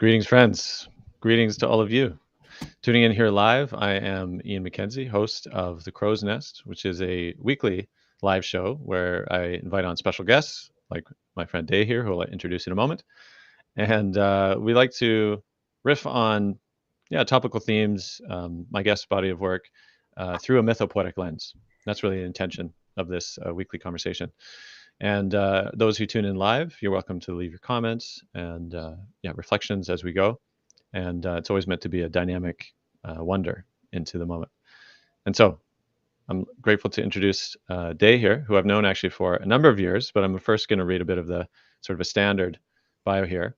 Greetings, friends. Greetings to all of you. Tuning in here live, I am Ian McKenzie, host of The Crow's Nest, which is a weekly live show where I invite on special guests, like my friend Day here, who I'll introduce in a moment. And we like to riff on, topical themes, my guest's body of work, through a mythopoetic lens. That's really the intention of this weekly conversation. And those who tune in live, you're welcome to leave your comments and reflections as we go. And it's always meant to be a dynamic wonder into the moment. And so I'm grateful to introduce Day here, who I've known actually for a number of years, but I'm first going to read a bit of the sort of a standard bio here.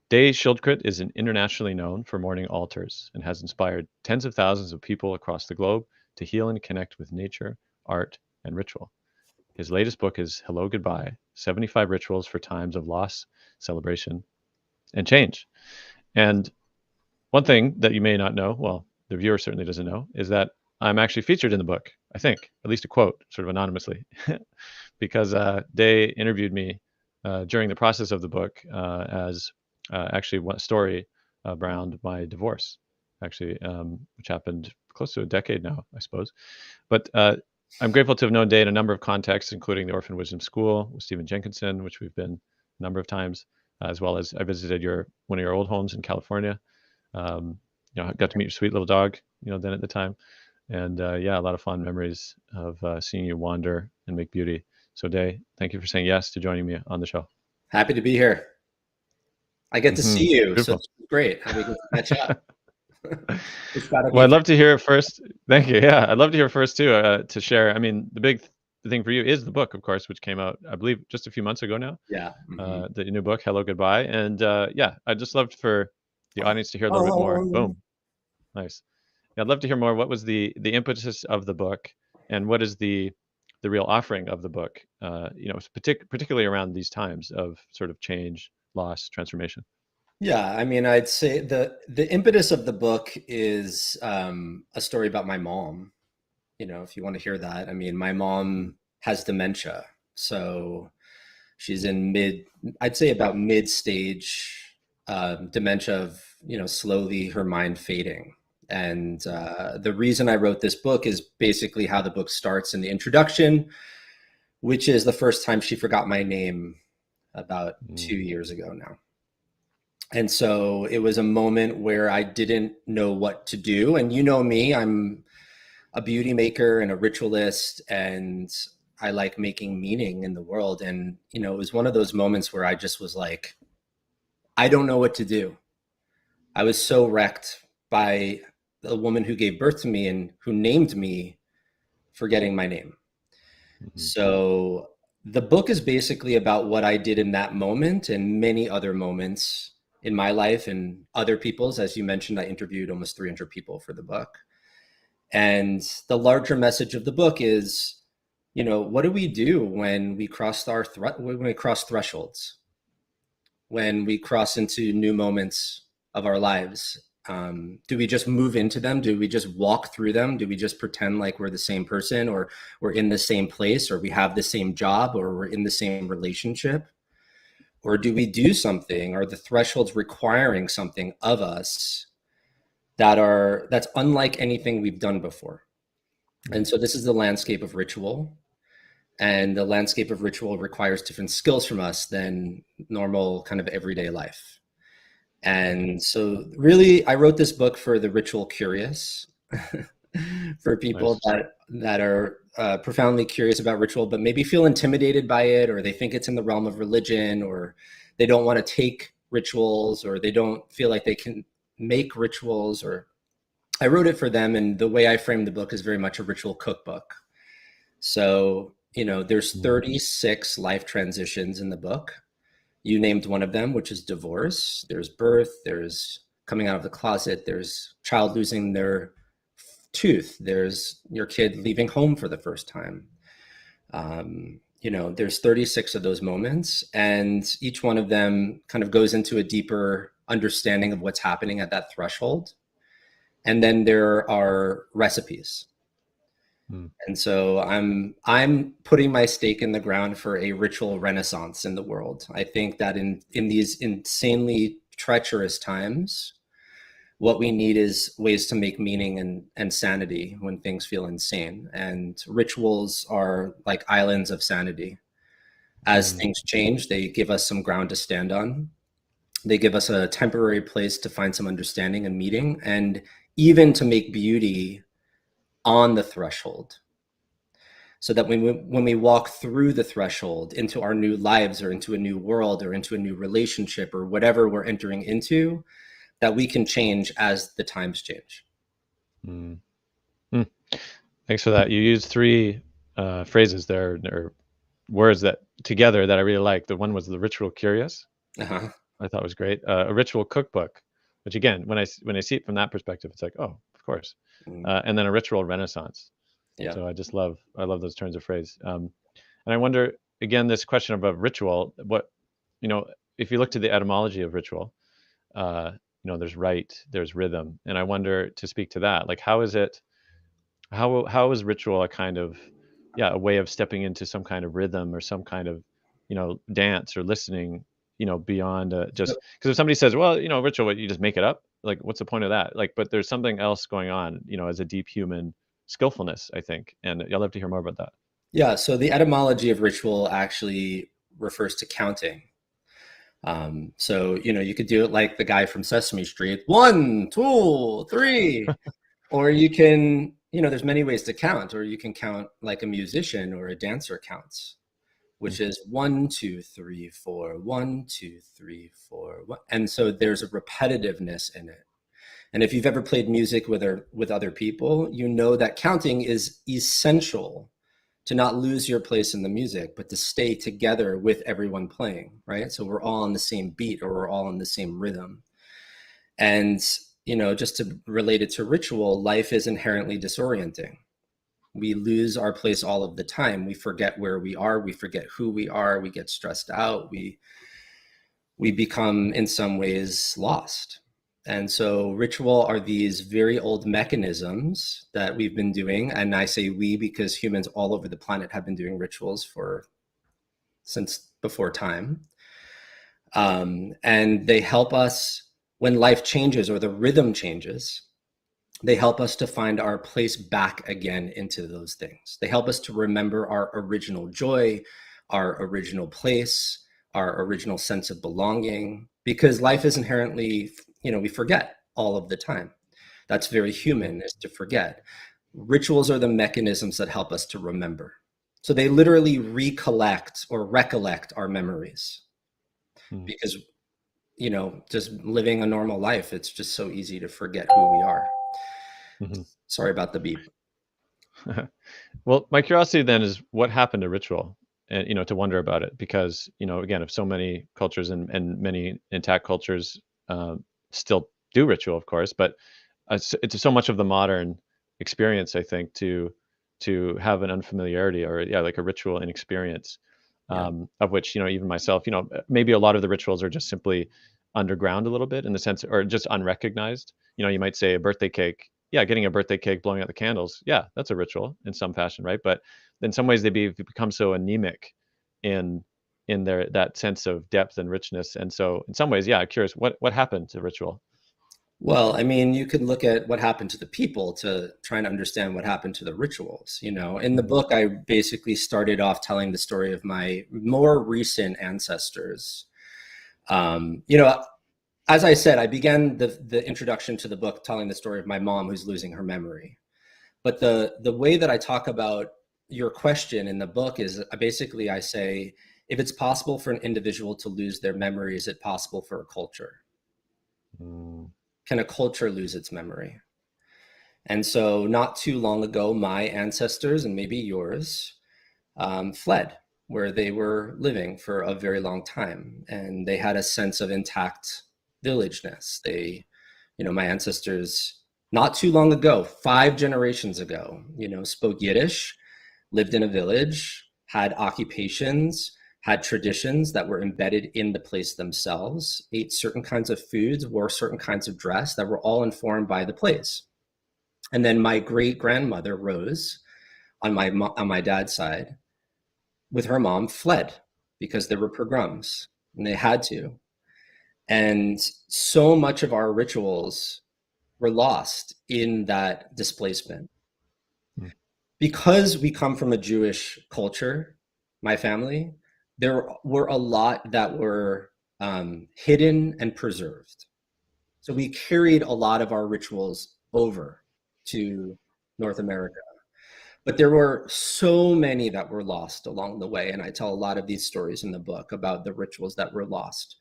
Day Schildkret is internationally known for morning altars and has inspired tens of thousands of people across the globe to heal and connect with nature, art, and ritual. His latest book is Hello Goodbye, 75 Rituals for Times of Loss, Celebration, and Change. And one thing that you may not know, well, the viewer certainly doesn't know, is that I'm actually featured in the book, I think, at least a quote, sort of anonymously, because Day interviewed me during the process of the book as actually one story around my divorce, actually, which happened close to a decade now, I suppose. But I'm grateful to have known Day in a number of contexts, including the Orphan Wisdom School with Stephen Jenkinson, which we've been a number of times, as well as I visited one of your old homes in California. I got to meet your sweet little dog, then at the time. And a lot of fond memories of seeing you wander and make beauty. So Day, thank you for saying yes to joining me on the show. Happy to be here. I get to see you, Beautiful. so it's great. We get to catch up. Well, I'd love to hear it first. Thank you. Yeah, I'd love to hear first too, to share. I mean, the big thing for you is the book, of course, which came out, I believe, just a few months ago now. Yeah. The new book, Hello Goodbye. And I'd just love for the audience to hear a little bit more. Boom. Nice. Yeah, I'd love to hear more. What was the impetus of the book, and what is the real offering of the book? Particularly around these times of sort of change, loss, transformation. Yeah, I mean, I'd say the impetus of the book is a story about my mom. If you want to hear that. I mean, my mom has dementia, so she's in I'd say about mid-stage dementia of, slowly her mind fading. And the reason I wrote this book is basically how the book starts in the introduction, which is the first time she forgot my name about 2 years ago now. And so it was a moment where I didn't know what to do. And you know me, I'm a beauty maker and a ritualist, and I like making meaning in the world. And, it was one of those moments where I just was like, I don't know what to do. I was so wrecked by the woman who gave birth to me and who named me forgetting my name. So the book is basically about what I did in that moment and many other moments in my life and other people's. As you mentioned, I interviewed almost 300 people for the book. And the larger message of the book is, what do we do when we cross thresholds, when we cross into new moments of our lives? Do we just move into them? Do we just walk through them? Do we just pretend like we're the same person, or we're in the same place, or we have the same job, or we're in the same relationship? Or do we do something? Are the thresholds requiring something of us that's unlike anything we've done before? And so this is the landscape of ritual. And the landscape of ritual requires different skills from us than normal kind of everyday life. And so really, I wrote this book for the ritual curious, for people that are profoundly curious about ritual, but maybe feel intimidated by it, or they think it's in the realm of religion, or they don't want to take rituals, or they don't feel like they can make rituals. Or I wrote it for them. And the way I framed the book is very much a ritual cookbook. So, there's 36 life transitions in the book. You named one of them, which is divorce. There's birth, there's coming out of the closet, there's child losing their tooth, there's your kid leaving home for the first time. There's 36 of those moments, and each one of them kind of goes into a deeper understanding of what's happening at that threshold. And then there are recipes. And so I'm putting my stake in the ground for a ritual renaissance in the world. I think that in these insanely treacherous times, what we need is ways to make meaning and sanity when things feel insane. And rituals are like islands of sanity. As Mm, things change, they give us some ground to stand on. They give us a temporary place to find some understanding and meeting, and even to make beauty on the threshold. So that when we walk through the threshold into our new lives or into a new world or into a new relationship or whatever we're entering into, that we can change as the times change. mm, mm. Thanks for that. You used three phrases there, or words that together that I really like. The one was the ritual curious. Uh-huh. I thought was great. A ritual cookbook, which again, when I see it from that perspective, it's like, oh, of course. Mm, And then a ritual renaissance. yeah. So I love those turns of phrase. And I wonder again, this question about ritual. What you know, if you look to the etymology of ritual, uh, there's rite, there's rhythm, and I wonder to speak to that. Like, how is it? How is ritual a kind of, yeah, a way of stepping into some kind of rhythm or some kind of, dance or listening, beyond So, just because if somebody says, well, ritual, what, you just make it up, like what's the point of that? Like, but there's something else going on, as a deep human skillfulness, I think, and I'll love to hear more about that. yeah, so the etymology of ritual actually refers to counting. So, you could do it like the guy from Sesame Street, 1, 2, 3. Or you can, there's many ways to count, or you can count like a musician or a dancer counts, Mm, which is 1, 2, 3, 4, 1, 2, 3, 4. And so there's a repetitiveness in it. And if you've ever played music with other people, you know that counting is essential to not lose your place in the music, but to stay together with everyone playing, right? So we're all on the same beat or we're all in the same rhythm. And, just to relate it to ritual, life is inherently disorienting. We lose our place all of the time. We forget where we are. We forget who we are. We get stressed out. We become, in some ways, lost. And so ritual are these very old mechanisms that we've been doing. And I say we because humans all over the planet have been doing rituals since before time. And they help us when life changes or the rhythm changes. They help us to find our place back again into those things. They help us to remember our original joy, our original place, our original sense of belonging, because life is inherently, we forget all of the time. That's very mm, human, is to forget. Rituals are the mechanisms that help us to remember. So they literally recollect or recollect our memories mm, because, just living a normal life, it's just so easy to forget who we are. mhm. Sorry about the beep. Well, my curiosity then is what happened to ritual, and to wonder about it because again, if so many cultures and many intact cultures still do ritual, of course, but it's so much of the modern experience, I think, to have an unfamiliarity or, yeah, like a ritual inexperience, Yeah. of which even myself, maybe a lot of the rituals are just simply underground a little bit in the sense, or just unrecognized. You might say a birthday cake. Yeah, getting a birthday cake, blowing out the candles. Yeah, that's a ritual in some fashion, right? But in some ways, become so anemic in their that sense of depth and richness. And so, in some ways, yeah, I'm curious what happened to ritual. Well, I mean, you could look at what happened to the people to try and understand what happened to the rituals. In the Mhm. book, I basically started off telling the story of my more recent ancestors. Um, you know, as I said, I began the introduction to the book telling the story of my mom who's losing her memory. But the way that I talk about your question in the book is basically I say, if it's possible for an individual to lose their memory, is it possible for a culture? Mm, Can a culture lose its memory? And so, not too long ago, my ancestors and maybe yours fled where they were living for a very long time. And they had a sense of intact villageness. My ancestors, not too long ago, 5 generations ago, spoke Yiddish, lived in a village, had occupations, had traditions that were embedded in the place themselves, ate certain kinds of foods, wore certain kinds of dress that were all informed by the place. And then my great grandmother Rose, on my dad's side, with her mom, fled because there were pogroms and they had to. And so much of our rituals were lost in that displacement. Mm. Because we come from a Jewish culture, my family, there were a lot that were hidden and preserved. So we carried a lot of our rituals over to North America. But there were so many that were lost along the way. And I tell a lot of these stories in the book about the rituals that were lost.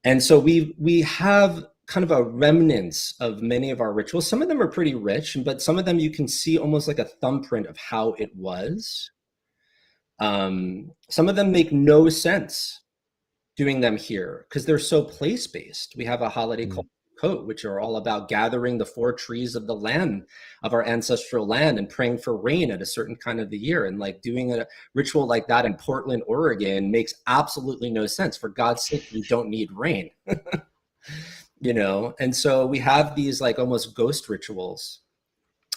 And so we have kind of a remnants of many of our rituals. Some of them are pretty rich, but some of them you can see almost like a thumbprint of how it was. Some of them make no sense doing them here because they're so place-based. We have a holiday called Mm. Coat, which are all about gathering the four trees of the land, of our ancestral land, and praying for rain at a certain kind of the year. And like doing a ritual like that in Portland, Oregon makes absolutely no sense. For God's sake, we don't need rain. You know? And so we have these like almost ghost rituals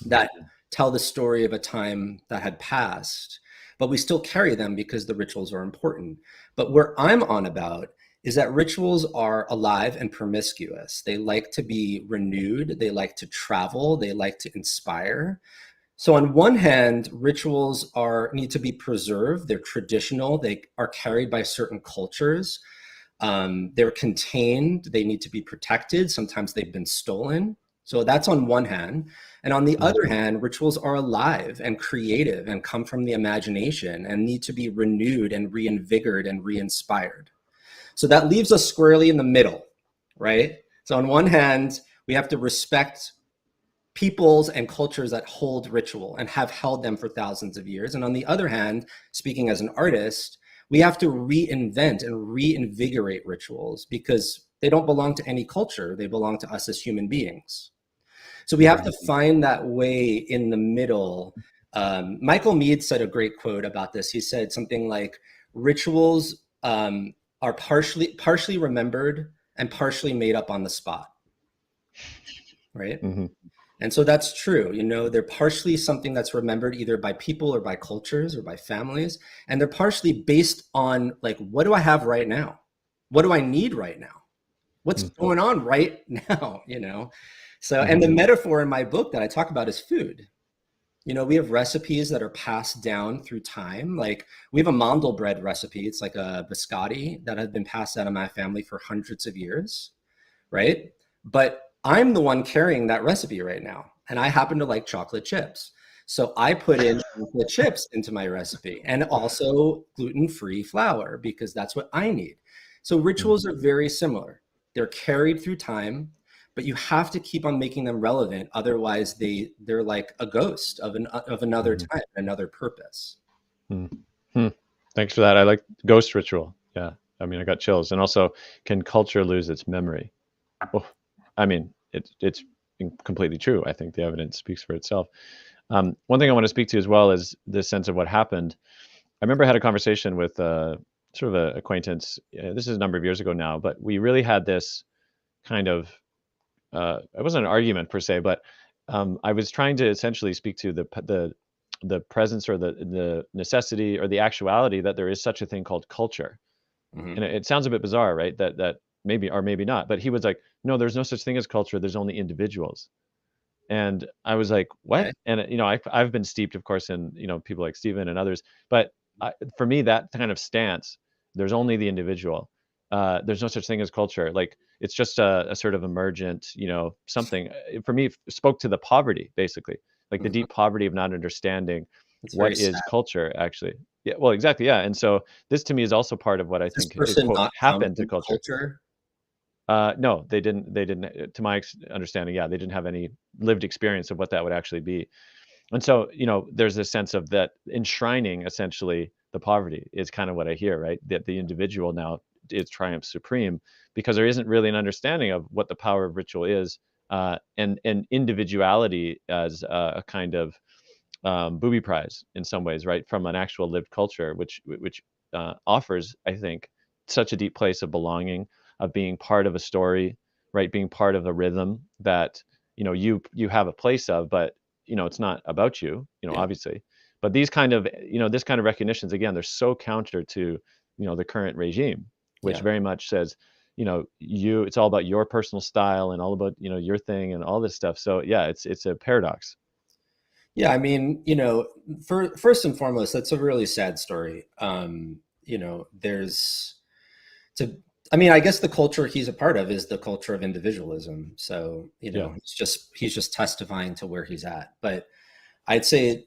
that tell the story of a time that had passed, but we still carry them because the rituals are important. But where I'm on about is that rituals are alive and promiscuous. They like to be renewed, they like to travel, they like to inspire. So on one hand, rituals are need to be preserved, they're traditional, they are carried by certain cultures. They're contained, they need to be protected. Sometimes they've been stolen. So that's on one hand. And on the Mm. other hand, rituals are alive and creative and come from the imagination and need to be renewed and reinvigorated and re-inspired. So that leaves us squarely in the middle, right? So on one hand, we have to respect peoples and cultures that hold ritual and have held them for thousands of years. And on the other hand, speaking as an artist, we have to reinvent and reinvigorate rituals because they don't belong to any culture. They belong to us as human beings. So we have Mm. to find that way in the middle. Michael Meade said a great quote about this. He said something like, "Rituals are partially remembered and partially made up on the spot." Right? Mm-hmm. And so that's true. You know, they're partially something that's remembered either by people or by cultures or by families. And they're partially based on like, what do I have right now? What do I need right now? What's Mm. going on right now? You know? So, and Mm-hmm. the metaphor in my book that I talk about is food. You know, we have recipes that are passed down through time. Like we have a mandel bread recipe. It's like a biscotti that has been passed down in my family for hundreds of years, right? But I'm the one carrying that recipe right now. And I happen to like chocolate chips. So I put in chocolate chips into my recipe and also gluten-free flour because that's what I need. So Mm. rituals are very similar. They're carried through time, but you have to keep on making them relevant. Otherwise, they're like a ghost of another Mm-hmm. time, another purpose. Mm. Hmm. Thanks for that. I like ghost ritual. Yeah. I mean, I got chills. And also, can culture lose its memory? Oh, I mean, it's completely true. I think the evidence speaks for itself. One thing I want to speak to as well is this sense of what happened. I remember I had a conversation with sort of an acquaintance. This is a number of years ago now, but we really had this kind of it wasn't an argument per se, but I was trying to essentially speak to the presence or the necessity or the actuality that there is such a thing called culture. Mhm. And it sounds a bit bizarre, right? That maybe or maybe not. But he was like, no, there's no such thing as culture. There's only individuals. And I was like, Okay. "What?" And, I've been steeped, of course, in, people like Steven and others, but for me, that kind of stance, there's only the individual. There's no such thing as culture. Like, it's just a sort of emergent, something. For me, spoke to the poverty, basically, like the Mhm. deep poverty of not understanding It's very what sad. is culture, actually. Yeah, well, exactly, yeah, and so this to me is also part of what I Does this think, person quote, not come "happened to from culture." culture? No, they didn't, to my understanding, yeah, they didn't have any lived experience of what that would actually be. And so, there's this sense of that enshrining essentially the poverty is kind of what I hear, right? That the individual now is triumph supreme because there isn't really an understanding of what the power of ritual is, and individuality as a kind of booby prize in some ways, right? From an actual lived culture, which offers, I think, such a deep place of belonging, of being part of a story, right? Being part of a rhythm that you have a place of, but it's not about you, Yeah. obviously. But these kind of this kind of recognitions, again, they're so counter to the current regime, which Yeah. very much says, it's all about your personal style and all about, your thing and all this stuff. So yeah, it's a paradox. Yeah, I mean, first and foremost, that's a really sad story. There's to, I mean, I guess the culture he's a part of is the culture of individualism. So, Yeah. he's just testifying to where he's at. But I'd say,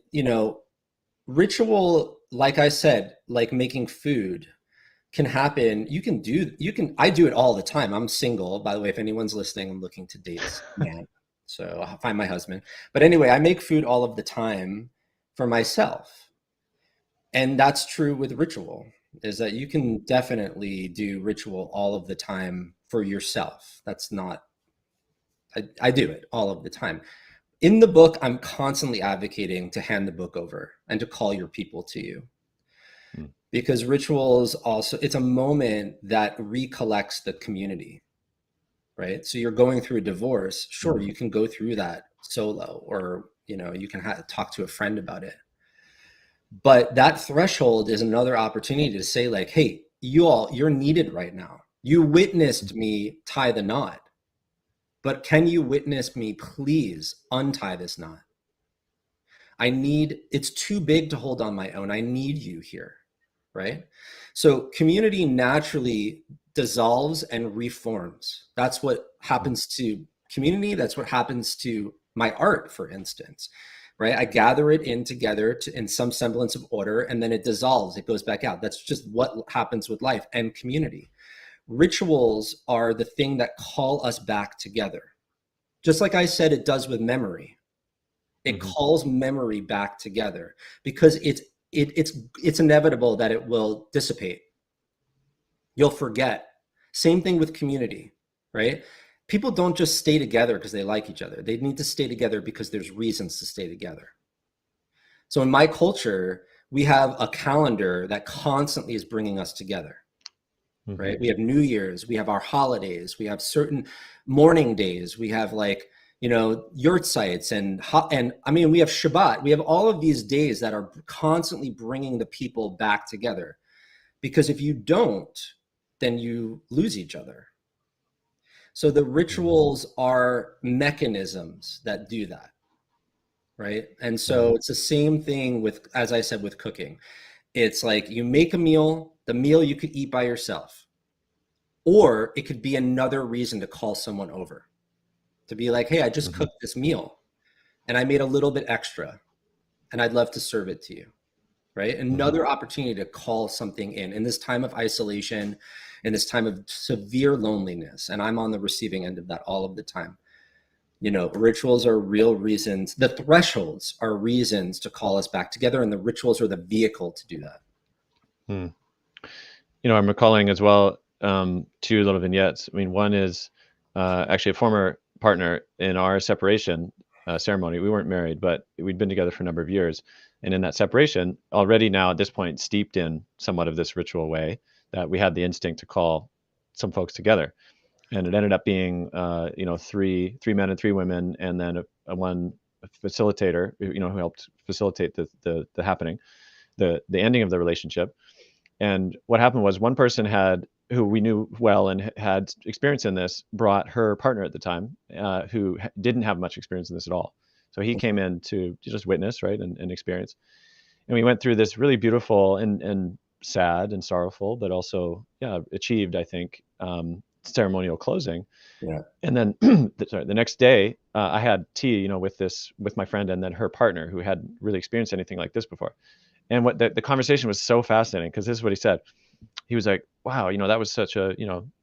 ritual, like I said, like making food can happen. I do it all the time. I'm single, by the way, if anyone's listening, I'm looking to date a man. So I'll find my husband. But anyway, I make food all of the time for myself. And that's true with ritual, is that you can definitely do ritual all of the time for yourself. That's not, I do it all of the time. In the book, I'm constantly advocating to hand the book over and to call your people to you, Mm. because rituals also, it's a moment that recollects the community, right? So you're going through a divorce. Sure, Mhm. you can go through that solo, or you can talk to a friend about it. But that threshold is another opportunity to say, like, hey, you're needed right now. You witnessed me tie the knot, but can you witness me please untie this knot? It's too big to hold on my own. I need you here, right? So community naturally dissolves and reforms. That's what happens to community. That's what happens to my art, for instance, right? I gather it in together in some semblance of order, and then it dissolves. It goes back out. That's just what happens with life and community. Rituals are the thing that call us back together. Just like I said, it does with memory. It Mhm. calls memory back together, because it's inevitable that it will dissipate. You'll forget. Same thing with community, right? People don't just stay together because they like each other. They need to stay together because there's reasons to stay together. So in my culture, we have a calendar that constantly is bringing us together, right? Mhm. We have New Year's, we have our holidays, we have certain mourning days, we have, like, yurt sites, and I mean, we have Shabbat. We have all of these days that are constantly bringing the people back together, because if you don't, then you lose each other. So the Mhm. rituals are mechanisms that do that, right? And so Mhm. it's the same thing with, as I said, with cooking. It's like you make a meal, the meal you could eat by yourself, or it could be another reason to call someone over, to be like, hey, I just Mhm. cooked this meal and I made a little bit extra and I'd love to serve it to you, right? Mhm. Another opportunity to call something in this time of isolation, in this time of severe loneliness. And I'm on the receiving end of that all of the time. Rituals are real reasons. The thresholds are reasons to call us back together, and the rituals are the vehicle to do that. Mm. I'm recalling as well, two little vignettes. I mean, one is actually a former partner in our separation ceremony. We weren't married, but we'd been together for a number of years. And in that separation, already now at this point, steeped in somewhat of this ritual way, that we had the instinct to call some folks together. And it ended up being, three men and three women, and then a one facilitator, who helped facilitate the happening, the ending of the relationship. And what happened was one person who we knew well and had experience in this, brought her partner at the time, who didn't have much experience in this at all. So he came in to just witness, right, and experience. And we went through this really beautiful and sad and sorrowful, but also, yeah, achieved, I think, ceremonial closing. Yeah. And then, sorry, the next day, I had tea, with my friend and then her partner, who hadn't really experienced anything like this before. And what the conversation was so fascinating, because this is what he said. He was like, "Wow, that was such a,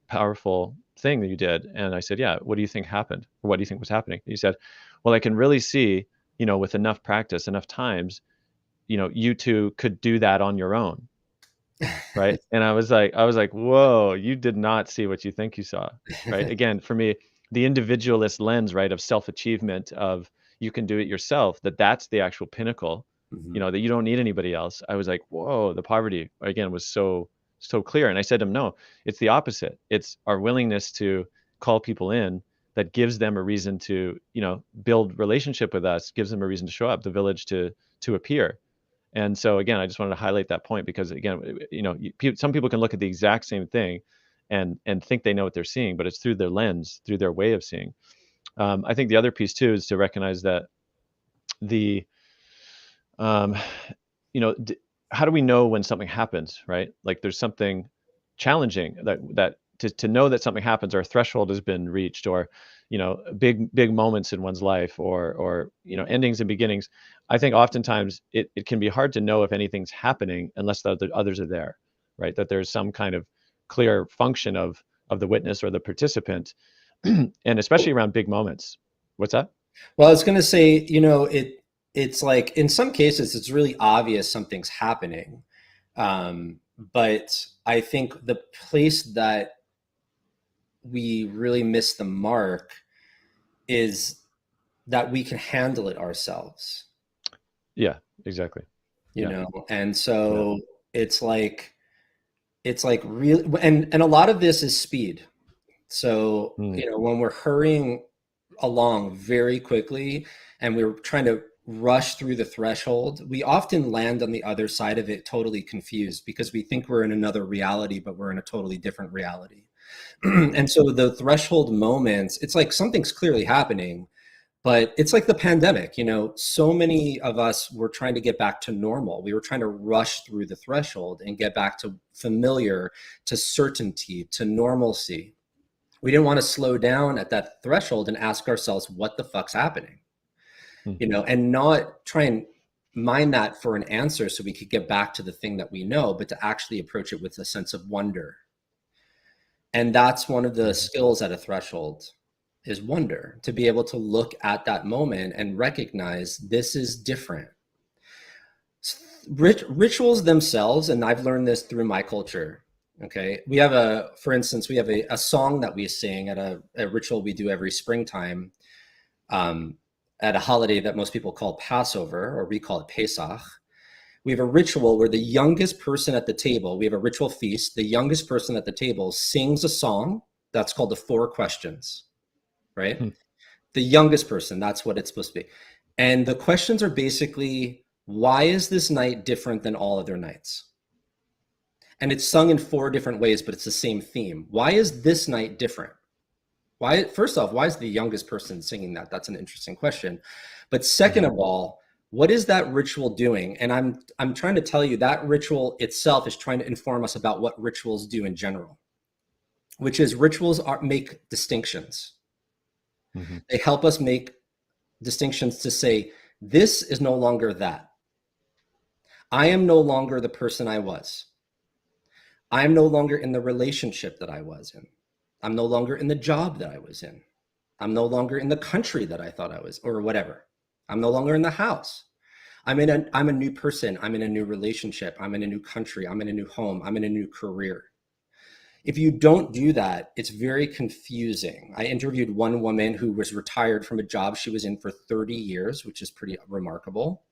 powerful thing that you did." And I said, "Yeah, what do you think happened? Or what do you think was happening?" He said, "Well, I can really see, with enough practice, enough times, you two could do that on your own." Right? And I was like, "Whoa, you did not see what you think you saw." Right? Again, for me, the individualist lens, right, of self-achievement, of you can do it yourself, that's the actual pinnacle, Mhm. that you don't need anybody else. I was like, "Whoa," the poverty again was so clear. And I said to him, "No, it's the opposite. It's our willingness to call people in that gives them a reason to, build relationship with us, gives them a reason to show up, the village to appear." And so again, I just wanted to highlight that point, because again, some people can look at the exact same thing and think they know what they're seeing, but it's through their lens, through their way of seeing. I think the other piece too is to recognize that the um, you know, how do we know when something happens, right? Like there's something challenging that to know that something happens, or a threshold has been reached, or big moments in one's life, or endings and beginnings. I think oftentimes it can be hard to know if anything's happening unless the others are there, right? That there's some kind of clear function of the witness or the participant, and especially around big moments. What's that? Well, I was going to say, it's like in some cases it's really obvious something's happening, but I think the place that we really miss the mark is that we can handle it ourselves, Yeah, exactly. Yeah, and yeah. so it's like really, and a lot of this is speed. So, Mm, when we're hurrying along very quickly and we're trying to rush through the threshold, we often land on the other side of it totally confused because we think we're in another reality, but we're in a totally different reality. mhm, And so the threshold moments, it's like something's clearly happening, but it's like the pandemic. So many of us were trying to get back to normal. We were trying to rush through the threshold and get back to familiar, to certainty, to normalcy. We didn't want to slow down at that threshold and ask ourselves what the fuck's happening, mhm, and not try and mine that for an answer so we could get back to the thing that we know, but to actually approach it with a sense of wonder. And that's one of the mhm, skills at a threshold, is wonder, to be able to look at that moment and recognize this is different. Rituals themselves, and I've learned this through my culture. Okay, for instance, we have a song that we sing at a ritual we do every springtime, um, at a holiday that most people call Passover, or we call it Pesach. We have a ritual where the youngest person at the table, we have a ritual feast, the youngest person at the table sings a song that's called the Four Questions, right? hmm, The youngest person, that's what it's supposed to be. And the questions are basically, why is this night different than all other nights? And it's sung in four different ways, but it's the same theme. Why is this night different? Why, first off, why is the youngest person singing that? That's an interesting question. But second mhm, of all, what is that ritual doing? And I'm trying to tell you that ritual itself is trying to inform us about what rituals do in general, which is make distinctions. mhm, They help us make distinctions to say, this is no longer that. I am no longer the person I was. I am no longer in the relationship that I was in. I'm no longer in the job that I was in. I'm no longer in the country that I thought I was, or whatever. I'm no longer in the house. I'm a new person. I'm in a new relationship. I'm in a new country. I'm in a new home. I'm in a new career. If you don't do that, it's very confusing. I interviewed one woman who was retired from a job she was in for 30 years, which is pretty remarkable.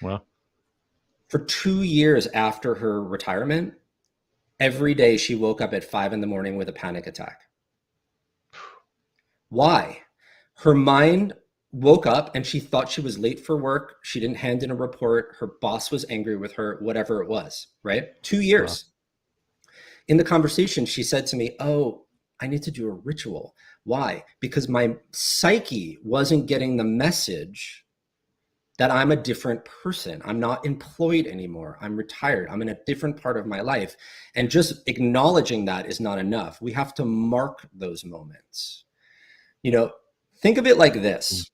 well, For 2 years after her retirement, every day she woke up at 5 in the morning with a panic attack. Why? Her mind woke up and she thought she was late for work. She didn't hand in a report. Her boss was angry with her, whatever it was, right? two wow. years. In the conversation, she said to me, "Oh, I need to do a ritual." Why? Because my psyche wasn't getting the message that I'm a different person. I'm not employed anymore. I'm retired. I'm in a different part of my life. And just acknowledging that is not enough. We have to mark those moments. You know, think of it like Mm, this.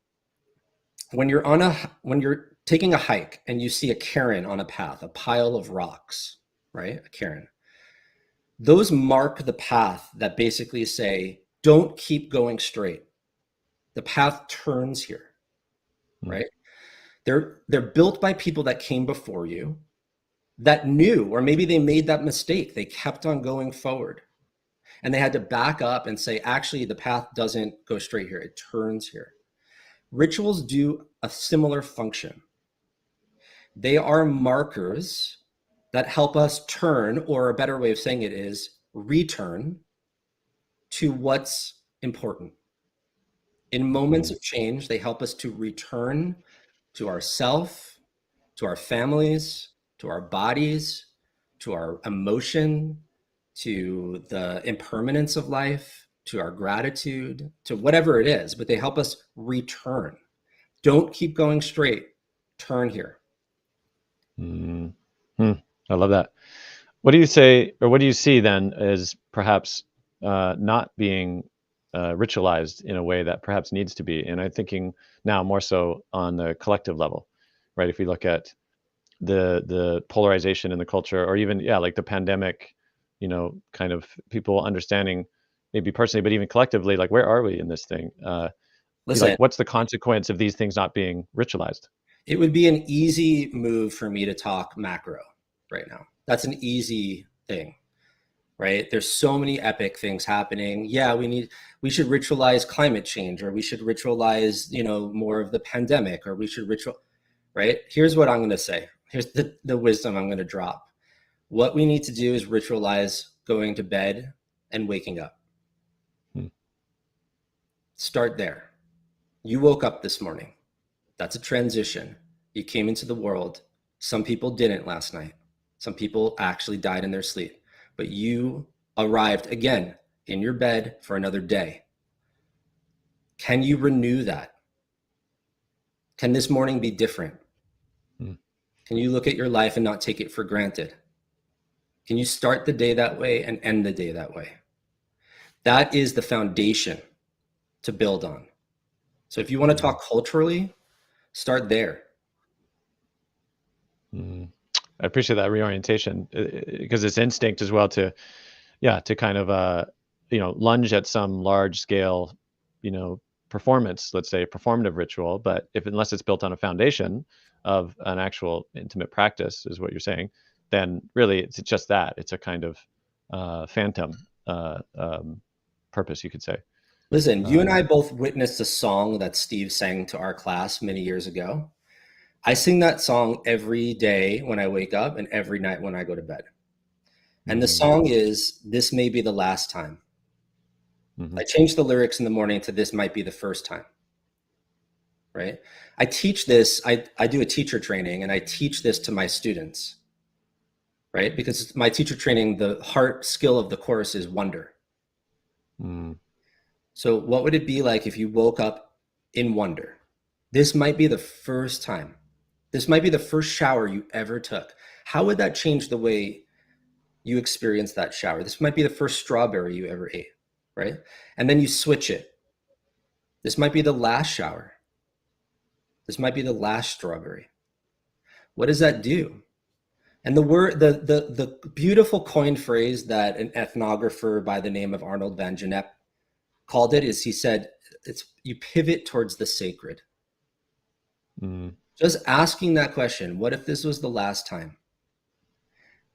When you're taking a hike and you see a cairn on a path, a pile of rocks, right? A cairn. Those mark the path that basically say, don't keep going straight. The path turns here, mm, right? They're built by people that came before you, that knew, or maybe they made that mistake. They kept on going forward and they had to back up and say, actually, the path doesn't go straight here, it turns here. Rituals do a similar function. They are markers that help us turn, or a better way of saying it is return to what's important. In moments mm, of change, they help us to return to ourself, to our families, to our bodies, to our emotion, to the impermanence of life, to our gratitude, to whatever it is, but they help us return. Don't keep going straight. Turn here. Mm. Hmm. I love that. What do you say, or what do you see then as perhaps not being ritualized in a way that perhaps needs to be? And I'm thinking now more so on the collective level, right? If we look at the polarization in the culture, or even like the pandemic, kind of people understanding, maybe personally, but even collectively, like where are we in this thing? Listen, Like what's the consequence of these things not being ritualized? it would be an easy move for me to talk macro right now. That's an easy thing, right? There's so many epic things happening. Yeah, we should ritualize climate change, or we should ritualize, more of the pandemic, or we should right? Here's what I'm going to say. Here's the wisdom I'm going to drop. What we need to do is ritualize going to bed and waking up. Hmm. Start there. You woke up this morning. That's a transition. You came into the world. Some people didn't last night. Some people actually died in their sleep. But you arrived again in your bed for another day. Can you renew that? Can this morning be different? Hmm. Can you look at your life and not take it for granted? Can you start the day that way and end the day that way? That is the foundation to build on. So if you want to Hmm. talk culturally, start there. Hmm. I appreciate that reorientation, because it's instinct as well to, to kind of lunge at some large scale, you know performance, let's say a performative ritual. But if, unless it's built on a foundation of an actual intimate practice, is what you're saying, then really it's just that, it's a kind of phantom purpose, you could say. Listen, you and um, I both witnessed a song that Steve sang to our class many years ago. I sing that song every day when I wake up and every night when I go to bed. And the mhm, song is "This May Be the Last Time." mhm, I changed the lyrics in the morning to "This Might Be the First Time." Right? I teach this, I do a teacher training and I teach this to my students, right? Because my teacher training, the heart skill of the course is wonder. mm, So what would it be like if you woke up in wonder? This might be the first time. This might be the first shower you ever took. How would that change the way you experience that shower? This might be the first strawberry you ever ate, right? And then you switch it. This might be the last shower. This might be the last strawberry. What does that do? And the beautiful coined phrase that an ethnographer by the name of Arnold van Gennep called it is, he said, it's you pivot towards the sacred. mm, Just asking that question, what if this was the last time?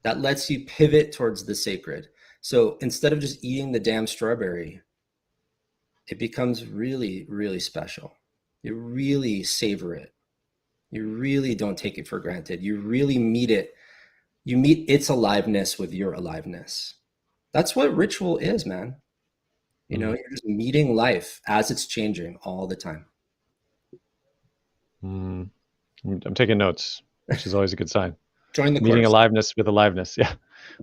That lets you pivot towards the sacred. So instead of just eating the damn strawberry, it becomes really, really special. You really savor it. You really don't take it for granted. You really meet it. You meet its aliveness with your aliveness. That's what ritual is, man. mm, You're just meeting life as it's changing all the time. mm. I'm taking notes, which is always a good sign. Join the Meeting course. aliveness with aliveness. Yeah.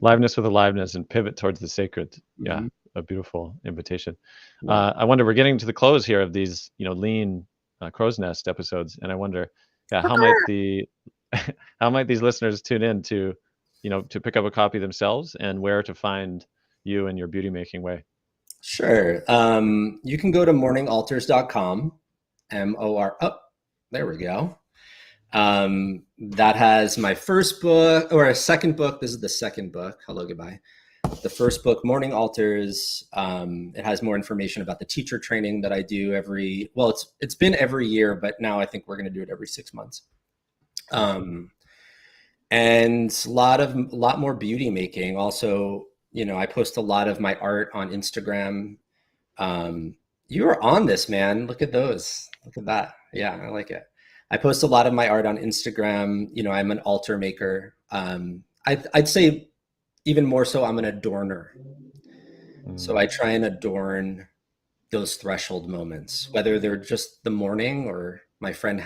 Aliveness with aliveness, and pivot towards the sacred. Yeah. Mhm. A beautiful invitation. Yeah. I wonder, we're getting to the close here of these, lean crow's nest episodes. And I wonder, yeah, how might the, how might these listeners tune in to, to pick up a copy themselves, and where to find you and your beauty making way? Sure. You can go to morningaltars.com, MOR. Oh, there we go. That has my first book, or a second book. This is the second book. Hello, goodbye. The first book, Morning Altars. It has more information about the teacher training that I do it's been every year, but now I think we're going to do it every 6 months. Mm. And a lot more beauty making. Also, I post a lot of my art on Instagram. You are on this, man. Look at those. Look at that. Yeah, I like it. I post a lot of my art on Instagram. I'm an altar maker. I'd say even more so, I'm an adorner. So Mm. I try and adorn those threshold moments, whether they're just the morning, or my friend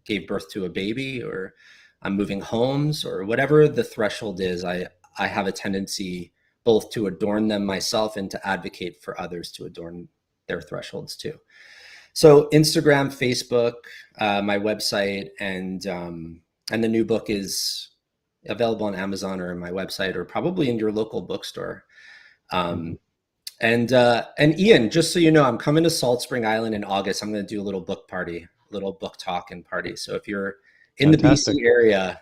gave birth to a baby, or I'm moving homes, or whatever the threshold is. I have a tendency both to adorn them myself and to advocate for others to adorn their thresholds too. So Instagram, Facebook, my website, and the new book is available on Amazon or my website or probably in your local bookstore. Mhm. And Ian, just so you know, I'm coming to Salt Spring Island in August. I'm going to do a little book party, a little book talk and party. So if you're in the Fantastic. BC area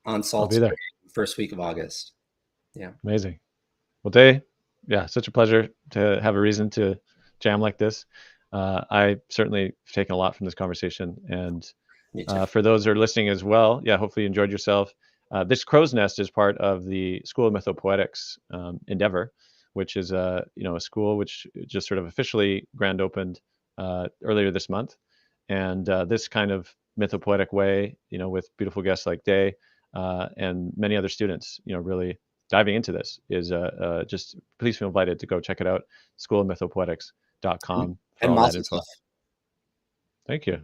on I'll Salt be Spring, there. first week of August. Yeah, Amazing. Well, Day, yeah, such a pleasure to have a reason to jam like this. I certainly have taken a lot from this conversation, and me too. for those who are listening as well, yeah, hopefully you enjoyed yourself. This crow's nest is part of the School of Mythopoetics endeavor, which is a school which just sort of officially grand opened earlier this month, and this kind of mythopoetic way, with beautiful guests like Day and many other students, really diving into this is just please feel invited to go check it out, schoolofmythopoetics.com for And all that Mazel info. Tov. Thank you.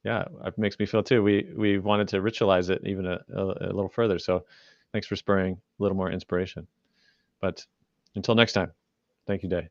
Yeah, it makes me feel too. We wanted to ritualize it even a little further. So thanks for spurring a little more inspiration. But until next time, thank you, Day.